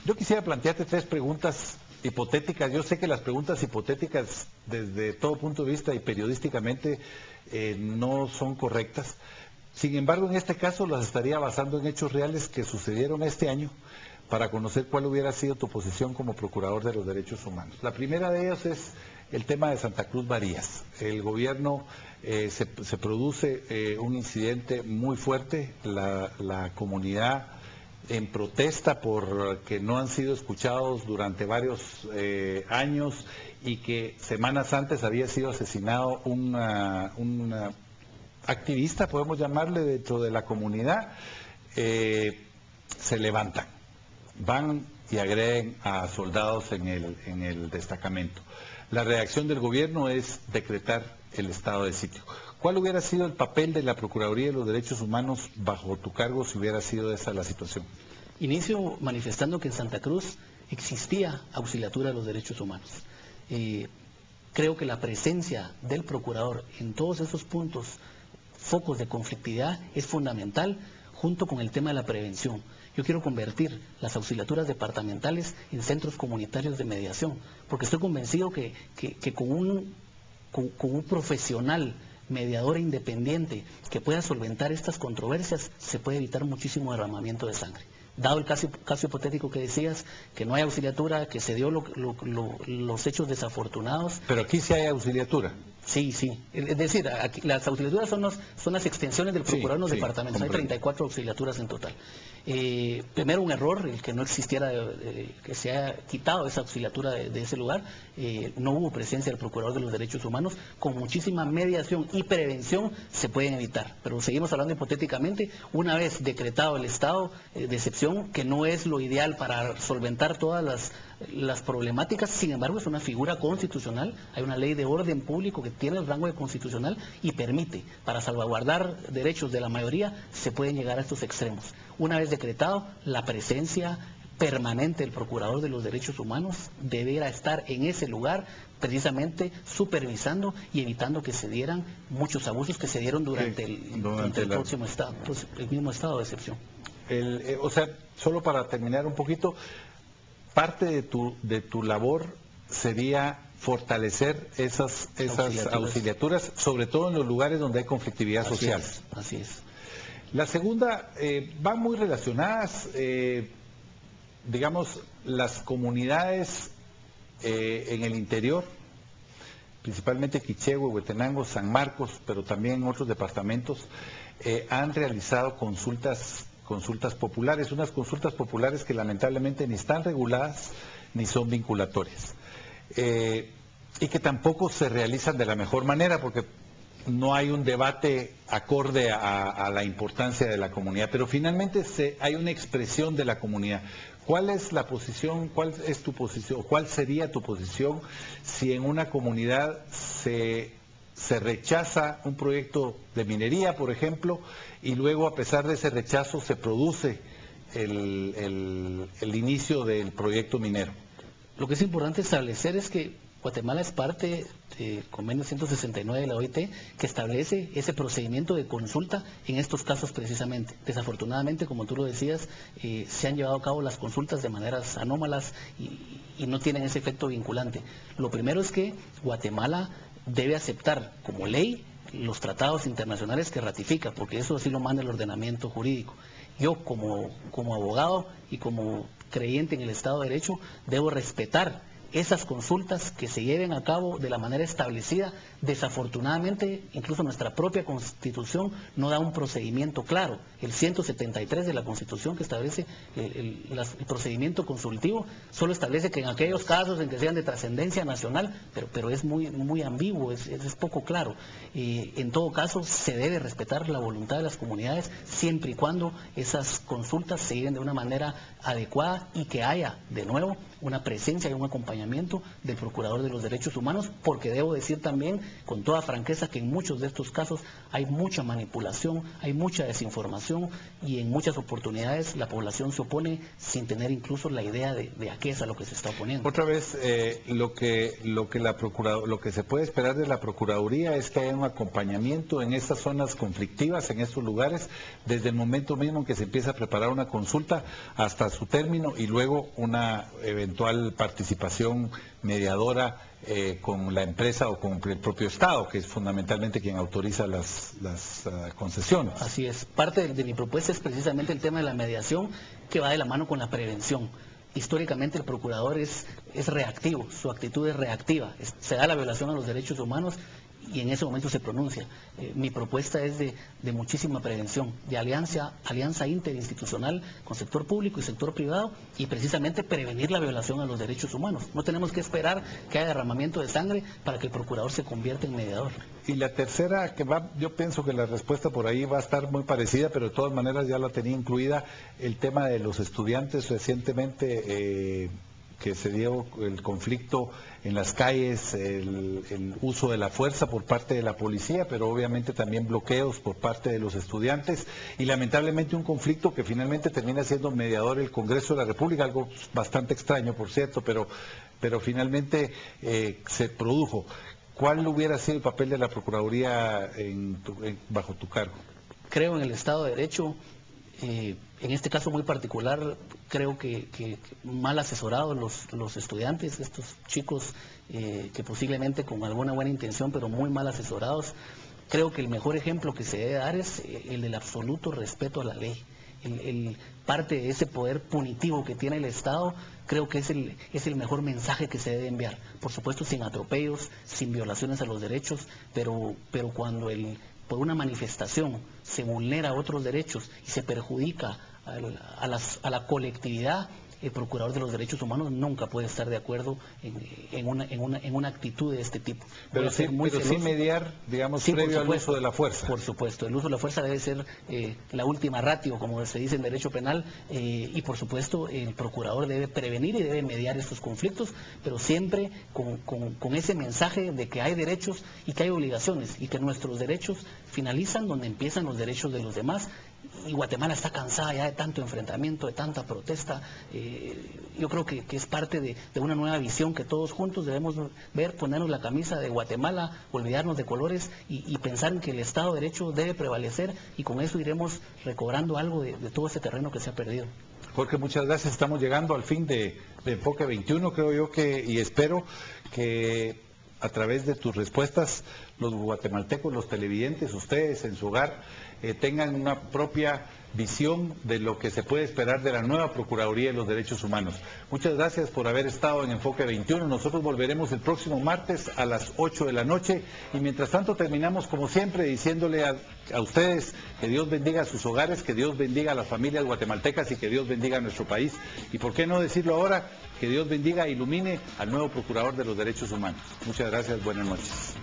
Yo quisiera plantearte tres preguntas hipotéticas. Yo sé que las preguntas hipotéticas desde todo punto de vista y periodísticamente no son correctas. Sin embargo, en este caso las estaría basando en hechos reales que sucedieron este año para conocer cuál hubiera sido tu posición como procurador de los derechos humanos. La primera de ellas es el tema de Santa Cruz Barías. El gobierno se produce un incidente muy fuerte, la comunidad en protesta porque no han sido escuchados durante varios años y que semanas antes había sido asesinado un activista, podemos llamarle, dentro de la comunidad. Se levantan, van y agreden a soldados en el destacamento. La reacción del gobierno es decretar el estado de sitio. ¿Cuál hubiera sido el papel de la Procuraduría de los Derechos Humanos bajo tu cargo si hubiera sido esa la situación? Inicio manifestando que en Santa Cruz existía auxiliatura de los derechos humanos. Creo que la presencia del procurador en todos esos puntos, focos de conflictividad, es fundamental, junto con el tema de la prevención. Yo quiero convertir las auxiliaturas departamentales en centros comunitarios de mediación, porque estoy convencido que con un profesional mediador independiente que pueda solventar estas controversias, se puede evitar muchísimo derramamiento de sangre. Dado el caso hipotético que decías, que no hay auxiliatura, que se dio los hechos desafortunados. Pero aquí sí hay auxiliatura. Sí, sí. Es decir, aquí, las auxiliaturas son las extensiones del procurador en los departamentos. Hay 34 auxiliaturas en total. Primero, un error, el que no existiera, que se haya quitado esa auxiliatura de ese lugar. No hubo presencia del procurador de los derechos humanos. Con muchísima mediación y prevención se pueden evitar. Pero seguimos hablando hipotéticamente, una vez decretado el estado de excepción, que no es lo ideal para solventar todas las problemáticas. Sin embargo, es una figura constitucional. Hay una ley de orden público que tiene el rango de constitucional y permite, para salvaguardar derechos de la mayoría, se pueden llegar a estos extremos. Una vez decretado, la presencia permanente del procurador de los derechos humanos deberá estar en ese lugar, precisamente supervisando y evitando que se dieran muchos abusos que se dieron durante el mismo estado de excepción. O sea, solo para terminar un poquito, parte de tu labor sería fortalecer esas auxiliaturas, sobre todo en los lugares donde hay conflictividad social. Así es. La segunda, van muy relacionadas, digamos, las comunidades en el interior, principalmente Quichehue, Huetenango, San Marcos, pero también en otros departamentos, han realizado consultas populares, unas consultas populares que lamentablemente ni están reguladas ni son vinculatorias, y que tampoco se realizan de la mejor manera porque no hay un debate acorde a la importancia de la comunidad, pero finalmente hay una expresión de la comunidad. ¿Cuál es la posición, cuál es tu posición, cuál sería tu posición si en una comunidad se rechaza un proyecto de minería, por ejemplo, y luego, a pesar de ese rechazo, se produce el inicio del proyecto minero? Lo que es importante establecer es que Guatemala es parte del convenio 169 de la OIT, que establece ese procedimiento de consulta en estos casos precisamente. Desafortunadamente, como tú lo decías, se han llevado a cabo las consultas de maneras anómalas y no tienen ese efecto vinculante. Lo primero es que Guatemala debe aceptar como ley los tratados internacionales que ratifica, porque eso así lo manda el ordenamiento jurídico. Yo como abogado y como creyente en el Estado de Derecho debo respetar esas consultas que se lleven a cabo de la manera establecida. Desafortunadamente, incluso nuestra propia Constitución no da un procedimiento claro. El 173 de la Constitución, que establece el procedimiento consultivo, solo establece que en aquellos casos en que sean de trascendencia nacional, pero es muy ambiguo, es poco claro. En todo caso, se debe respetar la voluntad de las comunidades siempre y cuando esas consultas se lleven de una manera adecuada y que haya, de nuevo, una presencia y un acompañamiento acompañamiento del Procurador de los Derechos Humanos, porque debo decir también con toda franqueza que en muchos de estos casos hay mucha manipulación, hay mucha desinformación y en muchas oportunidades la población se opone sin tener incluso la idea de a qué es a lo que se está oponiendo. Otra vez, lo que se puede esperar de la Procuraduría es que haya un acompañamiento en estas zonas conflictivas, en estos lugares, desde el momento mismo en que se empieza a preparar una consulta hasta su término y luego una eventual participación mediadora con la empresa o con el propio Estado, que es fundamentalmente quien autoriza las concesiones. Así es. Parte de mi propuesta es precisamente el tema de la mediación, que va de la mano con la prevención. Históricamente el procurador es reactivo, su actitud es reactiva, se da la violación a los derechos humanos y en ese momento se pronuncia. Mi propuesta es de muchísima prevención, de alianza interinstitucional con sector público y sector privado y precisamente prevenir la violación a los derechos humanos. No tenemos que esperar que haya derramamiento de sangre para que el procurador se convierta en mediador. Y la tercera, yo pienso que la respuesta por ahí va a estar muy parecida, pero de todas maneras ya la tenía incluida, el tema de los estudiantes recientemente. Que se dio el conflicto en las calles, el uso de la fuerza por parte de la policía, pero obviamente también bloqueos por parte de los estudiantes y lamentablemente un conflicto que finalmente termina siendo mediador el Congreso de la República, algo bastante extraño por cierto, pero finalmente se produjo. ¿Cuál hubiera sido el papel de la Procuraduría bajo tu cargo? Creo en el Estado de Derecho. En este caso muy particular, creo que mal asesorados los estudiantes, estos chicos que posiblemente con alguna buena intención, pero muy mal asesorados. Creo que el mejor ejemplo que se debe dar es el del absoluto respeto a la ley. Parte de ese poder punitivo que tiene el Estado, creo que es el mejor mensaje que se debe enviar. Por supuesto, sin atropellos, sin violaciones a los derechos, pero cuando por una manifestación se vulnera otros derechos y se perjudica a la colectividad, el Procurador de los Derechos Humanos nunca puede estar de acuerdo en una actitud de este tipo. Pero sí mediar, digamos, sí, previo al uso de la fuerza. Por supuesto, el uso de la fuerza debe ser la última ratio, como se dice en derecho penal, y por supuesto el Procurador debe prevenir y debe mediar estos conflictos, pero siempre con ese mensaje de que hay derechos y que hay obligaciones, y que nuestros derechos finalizan donde empiezan los derechos de los demás. Y Guatemala está cansada ya de tanto enfrentamiento, de tanta protesta. Yo creo que es parte de una nueva visión que todos juntos debemos ver, ponernos la camisa de Guatemala, olvidarnos de colores y pensar en que el Estado de Derecho debe prevalecer y con eso iremos recobrando algo de todo ese terreno que se ha perdido. Jorge, muchas gracias. Estamos llegando al fin de Enfoque 21, creo yo y espero que a través de tus respuestas los guatemaltecos, los televidentes, ustedes en su hogar, tengan una propia visión de lo que se puede esperar de la nueva Procuraduría de los Derechos Humanos. Muchas gracias por haber estado en Enfoque 21. Nosotros volveremos el próximo martes a las 8 de la noche y mientras tanto terminamos como siempre diciéndole a ustedes que Dios bendiga a sus hogares, que Dios bendiga a las familias guatemaltecas y que Dios bendiga a nuestro país. Y por qué no decirlo ahora, que Dios bendiga e ilumine al nuevo Procurador de los Derechos Humanos. Muchas gracias, buenas noches.